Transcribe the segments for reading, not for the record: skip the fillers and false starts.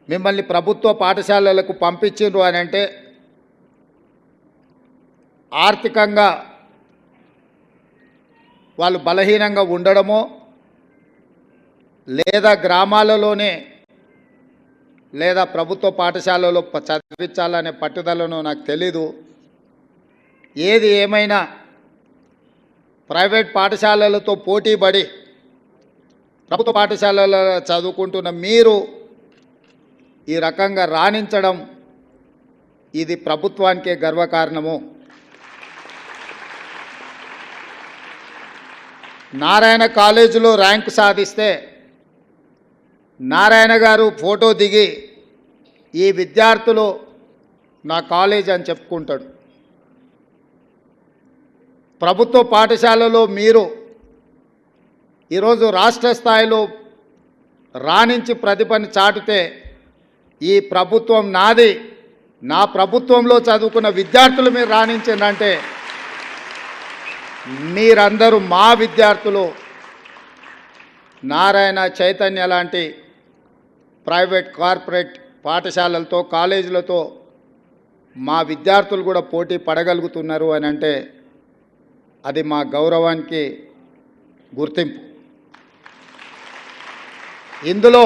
మిమ్మల్ని ప్రభుత్వ పాఠశాలలకు పంపించిండ్రు అని అంటే ఆర్థికంగా వాళ్ళు బలహీనంగా ఉండడమో లేదా గ్రామాలలోనే లేదా ప్రభుత్వ పాఠశాలలో చదివించాలనే పట్టుదలను నాకు తెలీదు. ఏది ఏమైనా ప్రైవేట్ పాఠశాలలతో పోటీపడి ప్రభుత్వ పాఠశాలలో చదువుకుంటున్న మీరు ఈ రకంగా రాణించడం ఇది ప్రభుత్వానికే గర్వకారణము. నారాయణ కాలేజీలో ర్యాంకు సాధిస్తే నారాయణ గారు ఫోటో దిగి ఈ విద్యార్థులు నా కాలేజ్ అని చెప్పుకుంటాడు. ప్రభుత్వ పాఠశాలలో మీరు ఈరోజు రాష్ట్ర స్థాయిలో రాణించి ప్రతిభను చాటితే ఈ ప్రభుత్వం నాది, నా ప్రభుత్వంలో చదువుకున్న విద్యార్థులు మీరు రాణించిందంటే మీరందరూ మా విద్యార్థులు. నారాయణ చైతన్య లాంటి ప్రైవేట్ కార్పొరేట్ పాఠశాలలతో కాలేజీలతో మా విద్యార్థులు కూడా పోటీ పడగలుగుతున్నారు అని అంటే అది మా గౌరవానికి గుర్తింపు. ఇందులో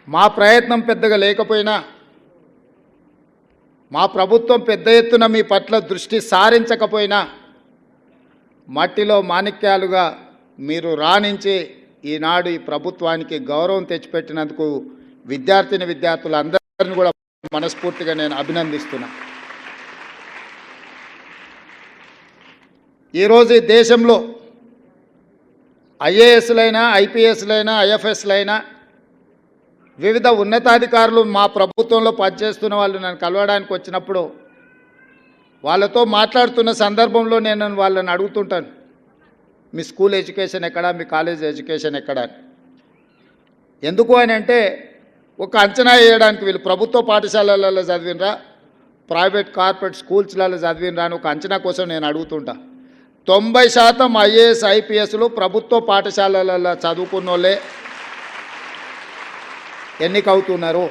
మా ప్రయత్నం పెద్దగా లేకపోయినా మా ప్రభుత్వం పెద్ద ఎత్తున మీ పట్ల దృష్టి సారించకపోయినా మట్టిలో మాణిక్యాలుగా మీరు రాణించి ఈనాడు ఈ ప్రభుత్వానికి గౌరవం తెచ్చిపెట్టినందుకు విద్యార్థులందరినీ కూడా మనస్ఫూర్తిగా నేను అభినందిస్తున్నా. ఈరోజు ఈ దేశంలో ఐఏఎస్లైనా ఐపీఎస్లైనా ఐఎఫ్ఎస్లైనా వివిధ ఉన్నతాధికారులు మా ప్రభుత్వంలో పనిచేస్తున్న వాళ్ళు నన్ను కలవడానికి వచ్చినప్పుడు వాళ్ళతో మాట్లాడుతున్న సందర్భంలో నేను వాళ్ళని అడుగుతుంటాను, మీ స్కూల్ ఎడ్యుకేషన్ ఎక్కడా, మీ కాలేజ్ ఎడ్యుకేషన్ ఎక్కడా. ఎందుకు అని అంటే ఒక అంచనా వేయడానికి వీళ్ళు ప్రభుత్వ పాఠశాలలలో చదివినరా ప్రైవేట్ కార్పొరేట్ స్కూల్స్లలో చదివినరా అని ఒక అంచనా కోసం నేను అడుగుతుంటా. 90% ఐఏఎస్ ఐపీఎస్లు ప్రభుత్వ పాఠశాలలలో చదువుకున్న వాళ్ళే ఎన్నికవుతున్నారు.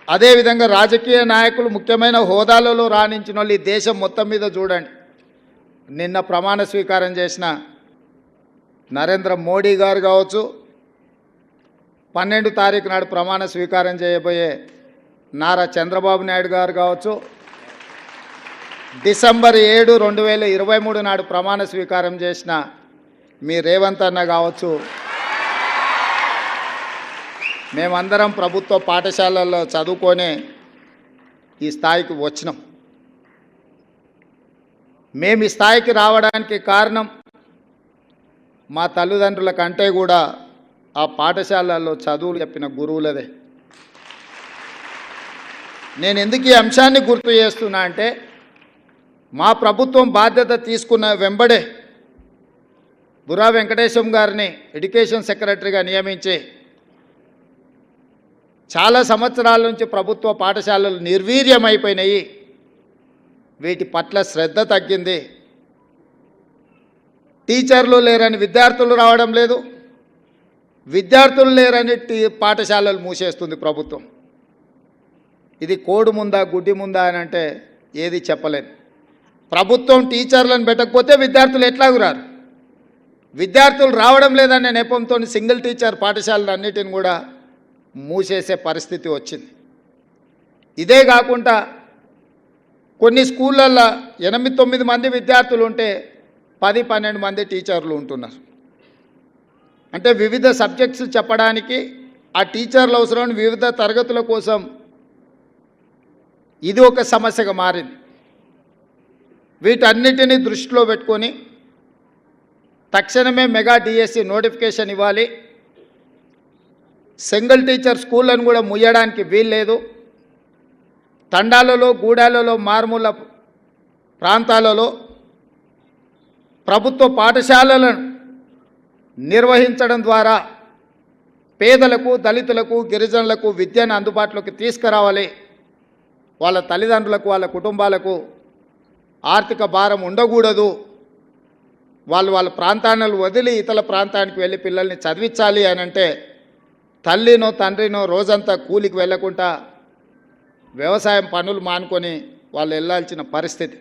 అదేవిధంగా రాజకీయ నాయకులు ముఖ్యమైన హోదాలలో రాణించిన వాళ్ళు ఈ దేశం మొత్తం మీద చూడండి. నిన్న ప్రమాణ స్వీకారం చేసిన నరేంద్ర మోడీ గారు కావచ్చు, 12 తారీఖు నాడు ప్రమాణ స్వీకారం చేయబోయే నారా చంద్రబాబు నాయుడు గారు కావచ్చు, డిసెంబర్ 7, 2023 నాడు ప్రమాణ స్వీకారం చేసిన మీ రేవంత్ అన్న కావచ్చు, మేమందరం ప్రభుత్వ పాఠశాలల్లో చదువుకొనే ఈ స్థాయికి వచ్చినాం. మేము ఈ స్థాయికి రావడానికి కారణం మా తల్లిదండ్రుల కంటే కూడా ఆ పాఠశాలల్లో చదువులు చెప్పిన గురువులదే. నేను ఎందుకు ఈ అంశాన్ని గుర్తు చేస్తున్నా అంటే మా ప్రభుత్వం బాధ్యత తీసుకున్న వెంబడే బుర్రా వెంకటేశం గారిని ఎడ్యుకేషన్ సెక్రటరీగా నియమించి చాలా సంవత్సరాల నుంచి ప్రభుత్వ పాఠశాలలు నిర్వీర్యమైపోయినాయి, వీటి పట్ల శ్రద్ధ తగ్గింది, టీచర్లు లేరని విద్యార్థులు రావడం లేదు, విద్యార్థులు లేరని పాఠశాలలు మూసేస్తుంది ప్రభుత్వం. ఇది కోడి ముందా గుడ్డి ముందా అని అంటే ఏది చెప్పలేదు. ప్రభుత్వం టీచర్లను పెట్టకపోతే విద్యార్థులు ఎట్లాగూ రారు. విద్యార్థులు రావడం లేదనే నెపంతో సింగిల్ టీచర్ పాఠశాలలు అన్నిటిని కూడా మూసేసే పరిస్థితి వచ్చింది. ఇదే కాకుండా కొన్ని స్కూళ్ళల్లో 8-9 మంది విద్యార్థులు ఉంటే 10-12 మంది టీచర్లు ఉంటున్నారు. అంటే వివిధ సబ్జెక్ట్స్ చెప్పడానికి ఆ టీచర్లు అవసరం, వివిధ తరగతుల కోసం ఇది ఒక సమస్యగా మారింది. వీటన్నిటినీ దృష్టిలో పెట్టుకొని తక్షణమే మెగా డిఎస్సి నోటిఫికేషన్ ఇవ్వాలి. సింగిల్ టీచర్ స్కూళ్ళను కూడా ముయ్యడానికి వీల్లేదు. తండాలలో గూడాలలో మారుమూల ప్రాంతాలలో ప్రభుత్వ పాఠశాలలను నిర్వహించడం ద్వారా పేదలకు, దళితులకు, గిరిజనులకు విద్యను అందుబాటులోకి తీసుకురావాలి. వాళ్ళ తల్లిదండ్రులకు, వాళ్ళ కుటుంబాలకు ఆర్థిక భారం ఉండకూడదు. వాళ్ళ ప్రాంతాలను వదిలి ఇతర ప్రాంతానికి వెళ్ళి పిల్లల్ని చదివించాలి అని అంటే తల్లినో తండ్రినో రోజంతా కూలికి వెళ్ళకుండా వ్యవసాయం పనులు మానుకొని వాళ్ళు వెళ్ళాల్సిన పరిస్థితి.